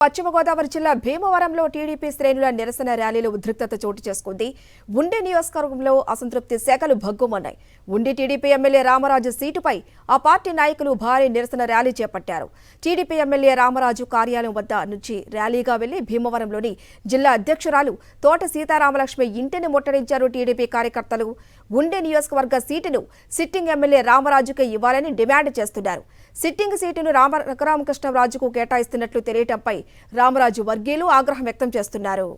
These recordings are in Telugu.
పశ్చిమ గోదావరి జిల్లా భీమవరంలో టీడీపీ శ్రేణుల నిరసన ర్యాలీలో ఉద్రిక్తత చోటు చేసుకుంది. ఉండి నియోజకవర్గంలో అసంతృప్తి శాఖలు భగ్గుమన్నాయి. ఉండి టీడీపీ ఎమ్మెల్యే రామరాజు సీటుపై ఆ పార్టీ నాయకులు భారీ నిరసన ర్యాలీ చేపట్టారు. టీడీపీ ఎమ్మెల్యే రామరాజు కార్యాలయం వద్ద నుంచి ర్యాలీగా వెళ్లి భీమవరంలోని జిల్లా అధ్యక్షురాలు తోట సీతారామలక్ష్మి ఇంటిని ముట్టడించారు టీడీపీ కార్యకర్తలు. ఉండి నియోజకవర్గ సీటును సిట్టింగ్ ఎమ్మెల్యే రామరాజుకే ఇవ్వాలని డిమాండ్ చేస్తున్నారు. సిట్టింగ్ సీటును రఘురామకృష్ణరాజుకు కేటాయిస్తున్నట్లు తెలియటంపై రామరాజు వర్గీయులు ఆగ్రహం వ్యక్తం చేస్తున్నారు.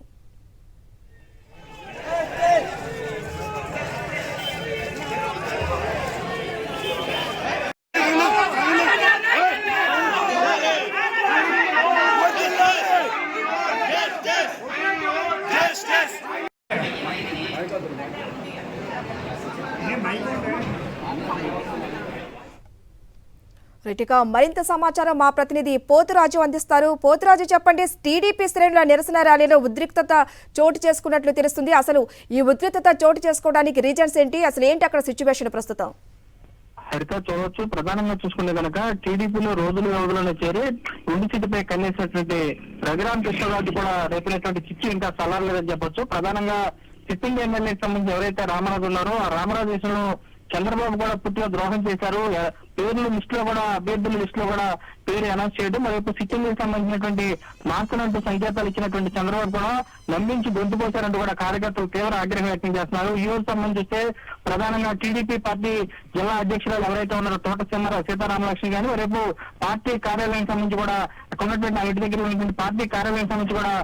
రైట్గా మరింత సమాచారం మా ప్రతినిధి పోతురాజు అందిస్తారు. పోతురాజు, చెప్పండి, టీడీపీ శ్రేణుల నిరసన ర్యాలీలో ఉద్రిక్తత చోటు చేసుకున్నట్లు తెలుస్తుంది. అసలు ఈ ఉద్రిక్తత చోటు చేసుకోవడానికి రీజన్స్ ఏంటి? అసలు ఏంటి అక్కడ సిచ్యువేషన్ ప్రస్తుతం? హరిత చూడవచ్చు, ప్రధానంగా చూసుకుంటే కనుక టీడీపీలో రోజులను చేరి ఉండి సీటుపై కన్నేసినటువంటి రఘురామకృష్ణరాజు కూడా రేపినటువంటి చిచ్చు ఇంకా చల్లారలేదని చెప్పొచ్చు. ప్రధానంగా సిట్టింగ్ ఎమ్మెల్యేకి సంబంధించి ఎవరైతే రామరాజు ఉన్నారో ఆ రామరాజు విషయంలో చంద్రబాబు కూడా పూర్తిగా ద్రోహం చేశారు. పేర్ల లిస్ట్ లో కూడా, అభ్యర్థుల లిస్ట్ లో కూడా పేరు అనౌన్స్ చేయడం, మరోవైపు సిట్టింగ్ కి సంబంధించినటువంటి మార్కులంటూ సంకేతాలు ఇచ్చినటువంటి చంద్రబాబు కూడా నమ్మించి గొంతు పోశారంటూ కూడా కార్యకర్తలు తీవ్ర ఆగ్రహం వ్యక్తం చేస్తున్నారు. ఈ రోజు సంబంధిస్తే ప్రధానంగా టీడీపీ పార్టీ జిల్లా అధ్యక్షురాలు ఎవరైతే ఉన్నారో తోట సీతారామలక్ష్మి కానీ, రేపు పార్టీ కార్యాలయం సంబంధించి కూడా అక్కడ ఉన్నటువంటి ఆ ఇంటి దగ్గర ఉన్నటువంటి పార్టీ కార్యాలయం సంబంధించి కూడా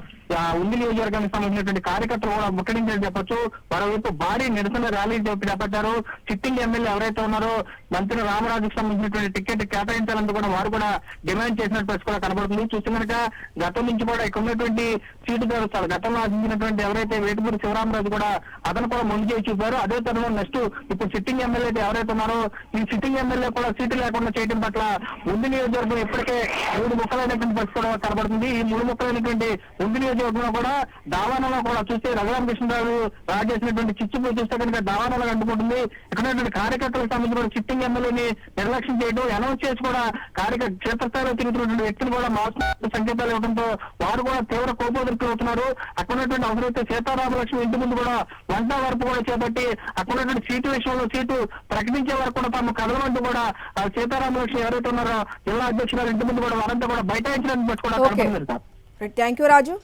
ఉండి నియోజకవర్గానికి సంబంధించినటువంటి కార్యకర్తలు కూడా ముట్టడించని చెప్పొచ్చు. మరోవైపు భారీ నిరసన ర్యాలీ చేపట్టారు. సిట్టింగ్ ఎమ్మెల్యే ఎవరైతే ఉన్నారో మంత్రి రామరాజుకు సంబంధించినటువంటి టికెట్ కేటాయించాలంటూ కూడా వారు కూడా డిమాండ్ చేసినట్టు కూడా కనబడుతుంది. చూస్తే కనుక గతం నుంచి కూడా ఇక్కడ ఉన్నటువంటి సీటు గెలుస్తారు. గతంలో ఆశించినటువంటి ఎవరైతే వేటుపూరి శివరామరాజు కూడా అతను కూడా ముందు చేసి చూపారు. అదే తరుణంలో నెక్స్ట్ ఇప్పుడు సిట్టింగ్ ఎమ్మెల్యే ఎవరైతే ఉన్నారో ఈ సిట్టింగ్ ఎమ్మెల్యే కూడా సీటు లేకుండా చేయడం పట్ల ఉండి నియోజకవర్గం ఇప్పటికే 3 ముక్కలైనటువంటి పరిస్థితి కూడా కనబడుతుంది. ఈ 3 ముక్కలైనటువంటి ఉండి నియోజకవర్గంలో కూడా దావానంలో కూడా చూస్తే రఘురామకృష్ణరాజు రాజేసినటువంటి చిచ్చుపై చూస్తే కనుక దావానంలో అంటుకుంటుంది. ఇక్కడ ఉన్నటువంటి కార్యకర్తలకు సంబంధించిన సిట్టింగ్ ఎమ్మెల్యేని నిర్లక్ష్యం చేయడం, అనౌన్స్ చేసి కూడా క్షేత్రస్థాయిలో తిరుగుతున్నటువంటి వ్యక్తులు కూడా మాస్ సంకేతాలు ఇవ్వడంతో వారు కూడా తీవ్ర కోపోద్రిక్తులు అవుతున్నారు. అక్కడ ఉన్నటువంటి అవసరమైతే సీతారామలక్ష్మి ఇంటి ముందు కూడా వంట వరపు కూడా చేపట్టి అక్కడ ఉన్నటువంటి సీటు విషయంలో సీటు ప్రకటించే వరకు కూడా తమ కదలమంటూ కూడా సీతారామలక్ష్మి ఎవరైతే ఉన్నారో జిల్లా అధ్యక్షురాలు ఇంటి ముందు కూడా వారంతా కూడా బైఠాయించడానికి కూడా థ్యాంక్ యూ రాజు.